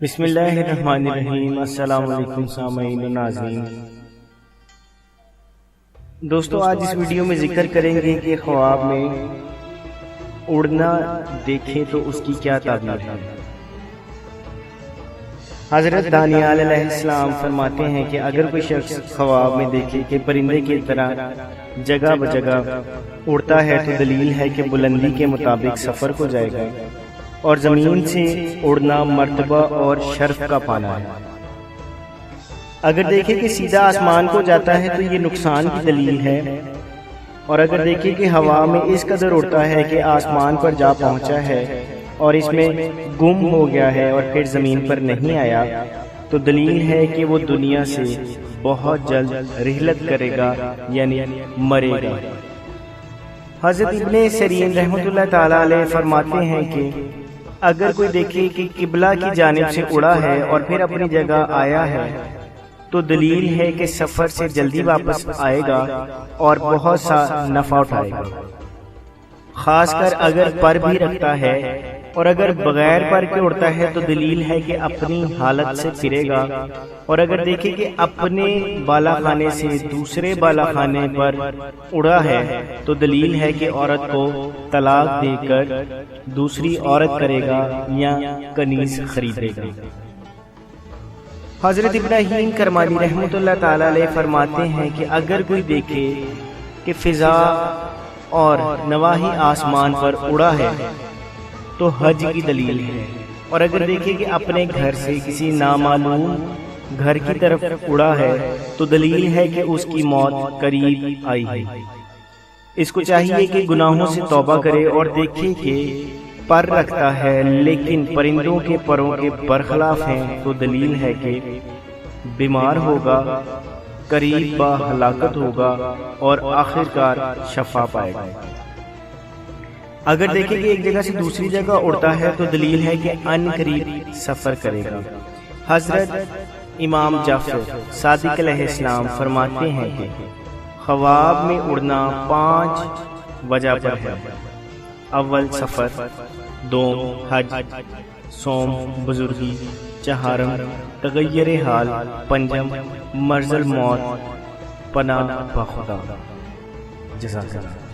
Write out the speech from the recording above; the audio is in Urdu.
بسم اللہ الرحمن الرحیم۔ السلام علیکم سامعین و ناظرین۔ دوستو، آج اس ویڈیو میں ذکر کریں گے کہ خواب میں اڑنا دیکھیں تو اس کی کیا تعبیر ہے۔ حضرت دانیال علیہ السلام فرماتے ہیں کہ اگر کوئی شخص خواب میں دیکھے کہ پرندے کی طرح جگہ بجگہ اڑتا ہے تو دلیل ہے کہ بلندی کے مطابق سفر کو جائے گا، اور زمین سے اڑنا مرتبہ اور شرف کا پانا ہے۔ اگر دیکھیں کہ سیدھا آسمان کو جاتا ہے تو یہ نقصان کی دلیل ہے، اور اگر دیکھیں کہ ہوا میں اس قدر اڑتا ہے کہ آسمان پر جا پہنچا ہے اور اس میں گم ہو گیا ہے اور پھر زمین پر نہیں آیا، تو دلیل ہے کہ وہ دنیا سے بہت جلد رحلت کرے گا، یعنی مرے گا۔ حضرت ابن سیرین رحمۃ اللہ تعالیٰ علیہ فرماتے ہیں کہ اگر کوئی دیکھے کہ قبلہ کی جانب سے اڑا ہے اور پھر اپنی جگہ آیا ہے تو دلیل ہے کہ سفر سے جلدی واپس آئے گا اور بہت سا نفع اٹھائے گا، خاص کر اگر پر بھی رکھتا ہے، اور اگر بغیر پر کے اڑتا ہے تو دلیل ہے کہ اپنی حالت سے پھرے گا، اور اگر دیکھیں کہ اپنے بالا خانے سے دوسرے بالا خانے پر اڑا ہے تو دلیل ہے کہ عورت کو طلاق دے کر دوسری عورت کرے گا یا کنیز خریدے گا۔ حضرت ابراہیم کرمانی رحمۃ اللہ تعالیٰ علیہ فرماتے ہیں کہ اگر کوئی دیکھے کہ فضا اور نواحی آسمان پر اڑا ہے تو حج کی دلیل ہے، اور اگر دیکھے کہ اپنے گھر سے کسی نامعلوم گھر کی طرف اڑا ہے تو دلیل ہے کہ اس کی موت قریب آئی ہے۔ اس کو چاہیے کہ گناہوں سے توبہ کرے اور دیکھے کہ پر رکھتا ہے لیکن پرندوں کے پروں کے برخلاف ہیں تو دلیل ہے کہ بیمار ہوگا، قریب با ہلاکت ہوگا اور آخرکار شفا پائے گا۔ اگر دیکھیں کہ ایک جگہ سے دوسری جگہ اڑتا ہے تو دلیل ہے کہ ان قریب سفر کرے گا۔ حضرت امام جعفر صادق علیہ السلام فرماتے ہیں کہ خواب میں اڑنا 5 وجہ پر ہے: اول سفر، دوم حج، سوم بزرگی، چہارم تغیر حال، پنجم مرض الموت، پناہ بخدا۔ جزاک اللہ۔